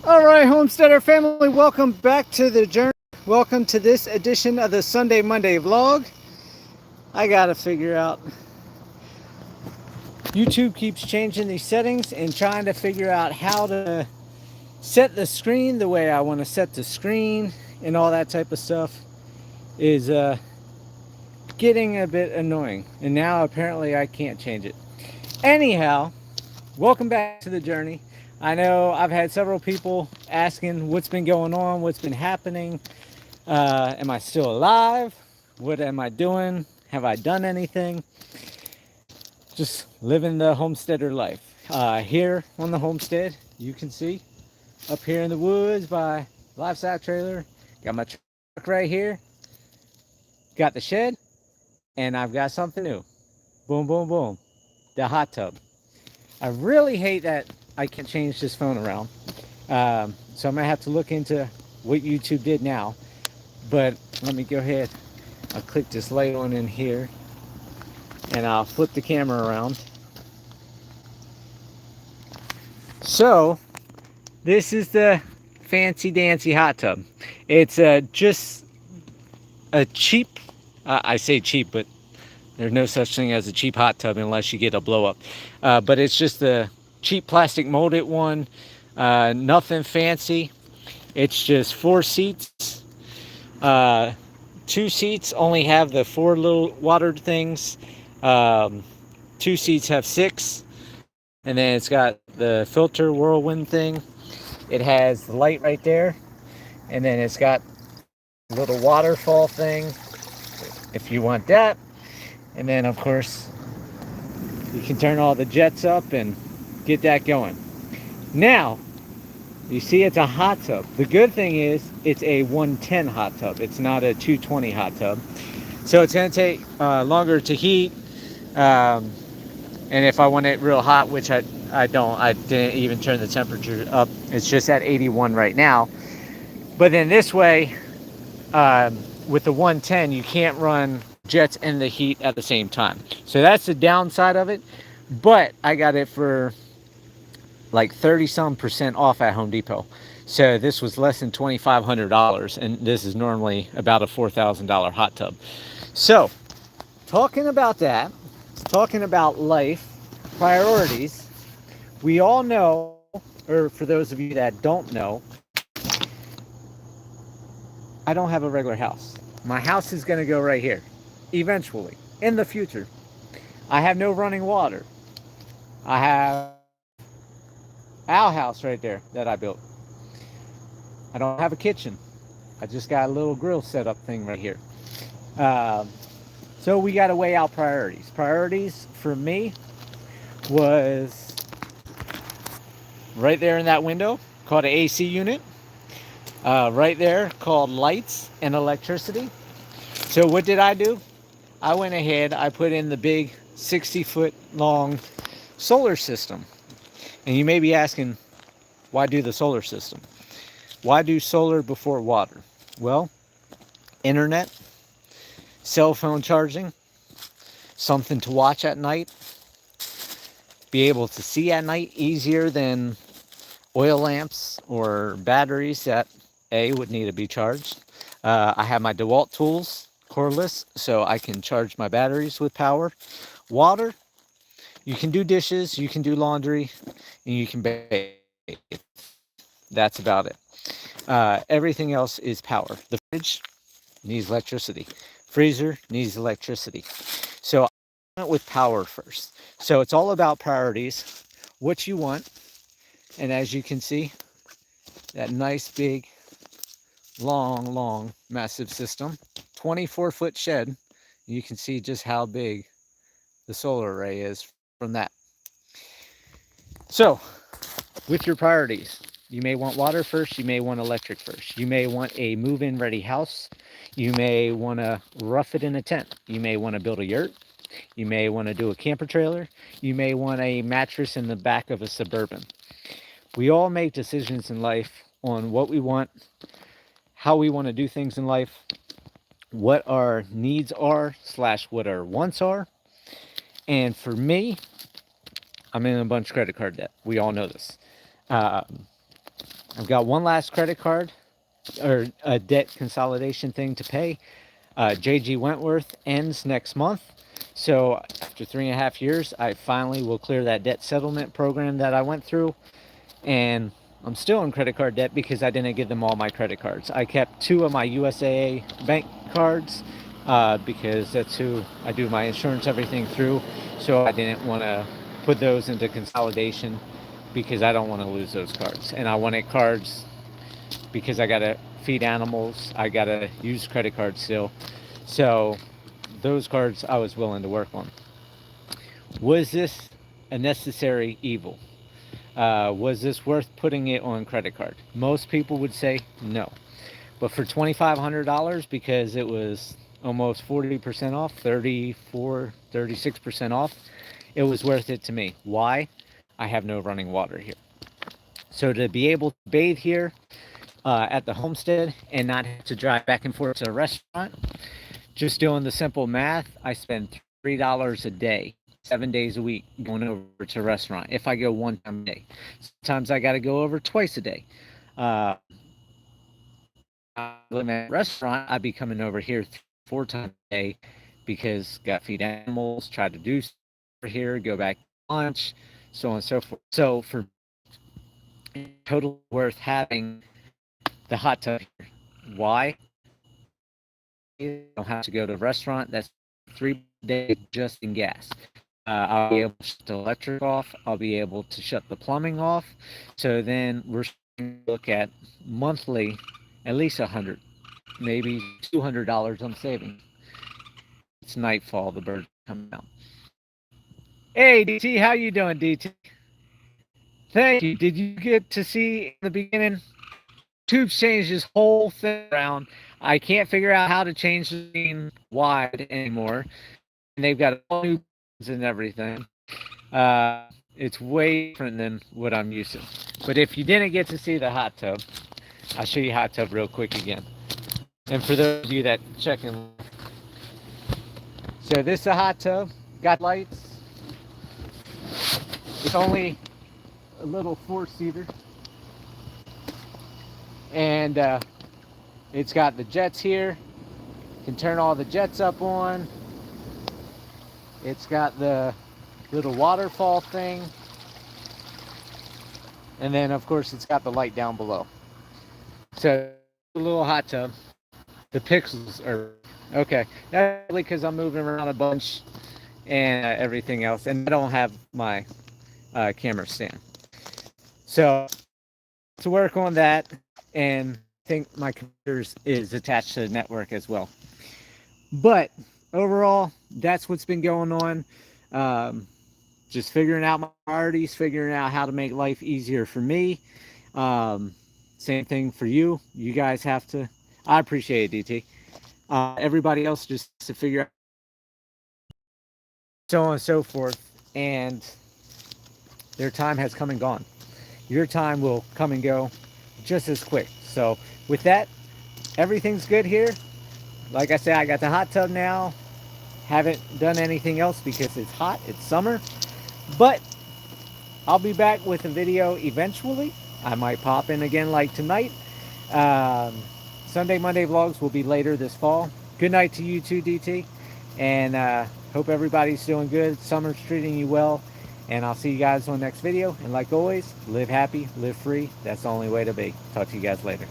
All right, Homesteader family, welcome back to the journey. Welcome to this edition of the Sunday Monday vlog. I gotta figure out. YouTube keeps changing these settings and trying to figure out how to set the screen the way I want to set the screen and all that type of stuff is getting a bit annoying. And now apparently I can't change it. Anyhow, welcome back to the journey. I know I've had several people asking what's been going on, what's been happening. Am I still alive? What am I doing? Have I done anything? Just living the homesteader life. Here on the homestead, you can see up here in the woods by livestock trailer. Got my truck right here. Got the shed, and I've got something new. Boom, boom, boom. The hot tub. I really hate that I can't change this phone around. So I'm gonna have to look into what YouTube did now. But let me go ahead. I'll click this light on in here and I'll flip the camera around. So this is the fancy dancy hot tub. It's just a cheap, I say cheap, but there's no such thing as a cheap hot tub unless you get a blow up. But it's just a cheap plastic molded one. Nothing fancy. It's just 4 seats. 2 seats only have the 4 little water things. 2 seats have 6. And then it's got the filter whirlwind thing. It has the light right there. And then it's got a little waterfall thing if you want that. And then of course you can turn all the jets up and get that going. Now you see it's a hot tub. The good thing is it's a 110 hot tub. It's not a 220 hot tub. So it's going to take longer to heat. And if I want it real hot, which I don't, I didn't even turn the temperature up. It's just at 81 right now. But then this way, with the 110, you can't run jets and the heat at the same time. So that's the downside of it. But I got it for like 30-some% off at Home Depot. So this was less than $2,500, and this is normally about a $4,000 hot tub. So talking about that, talking about life priorities, we all know, or for those of you that don't know, I don't have a regular house. My house is going to go right here eventually in the future. I have no running water. I have our house right there that I built. I don't have a kitchen. I just got a little grill setup thing right here. So we got to weigh out priorities. Priorities for me was right there in that window called an AC unit. Right there called lights and electricity. So what did I do? I went ahead, I put in the big 60-foot long solar system. And you may be asking, why do the solar system? Why do solar before water? Well, internet, cell phone charging, something to watch at night, be able to see at night easier than oil lamps or batteries that would need to be charged. I have my DeWalt tools, cordless, so I can charge my batteries with power. Water, you can do dishes, you can do laundry, and you can bathe. That's about it. Everything else is power. The fridge needs electricity. Freezer needs electricity. So I went with power first. So it's all about priorities, what you want. And as you can see, that nice big, long, massive system, 24-foot shed. You can see just how big the solar array is from that. So with your priorities, you may want water first, you may want electric first, you may want a move-in ready house, you may want to rough it in a tent, you may want to build a yurt, you may want to do a camper trailer, you may want a mattress in the back of a Suburban. We all make decisions in life on what we want, how we want to do things in life, what our needs are / what our wants are. And for me, I'm in a bunch of credit card debt. We all know this. I've got one last credit card or a debt consolidation thing to pay. JG Wentworth ends next month. So after 3.5 years, I finally will clear that debt settlement program that I went through. And I'm still in credit card debt because I didn't give them all my credit cards. I kept 2 of my USAA bank cards because that's who I do my insurance, everything through. So I didn't want to put those into consolidation because I don't want to lose those cards. And I wanted cards because I got to feed animals. I got to use credit cards still. So those cards I was willing to work on. Was this a necessary evil? Was this worth putting it on credit card? Most people would say no. But for $2,500, because it was almost 40% off, 34, 36% off, it was worth it to me. Why? I have no running water here. So to be able to bathe here at the homestead and not have to drive back and forth to a restaurant, just doing the simple math, I spend $3 a day, 7 days a week going over to a restaurant if I go one time a day. Sometimes I got to go over twice a day. I live at a restaurant, I'd be coming over here 4 times a day because got to feed animals, try to do stuff over here, go back to lunch, so on and so forth. So for total worth having the hot tub here. Why? You don't have to go to a restaurant. That's 3 days just in gas. I'll be able to shut the electric off. I'll be able to shut the plumbing off. So then we're going to look at monthly, at least $100, maybe $200 I'm saving. It's nightfall. The birds come out. Hey, DT, how you doing, DT? Thank you. Did you get to see in the beginning? YouTube's changed this whole thing around. I can't figure out how to change the screen wide anymore. And they've got all new and everything. It's way different than what I'm used to. But if you didn't get to see the hot tub, I'll show you hot tub real quick again. And for those of you that check in, so this is a hot tub. Got lights. It's only a little 4-seater. And it's got the jets here. You can turn all the jets up on. It's got the little waterfall thing. And then, of course, it's got the light down below. So, a little hot tub. The pixels are okay. That's really because I'm moving around a bunch and everything else. And I don't have my camera stand. So, to work on that, and I think my computer is attached to the network as well. But overall, that's what's been going on. Just figuring out my priorities, figuring out how to make life easier for me. Same thing for you. You guys have to. I appreciate it, DT. Everybody else just to figure out so on and so forth. And their time has come and gone. Your time will come and go just as quick. So with that, everything's good here. Like I said, I got the hot tub now. Haven't done anything else because it's hot, it's summer. But I'll be back with a video eventually. I might pop in again like tonight. Sunday, Monday vlogs will be later this fall. Good night to you too, DT. And hope everybody's doing good. Summer's treating you well. And I'll see you guys on the next video. And like always, live happy, live free. That's the only way to be. Talk to you guys later.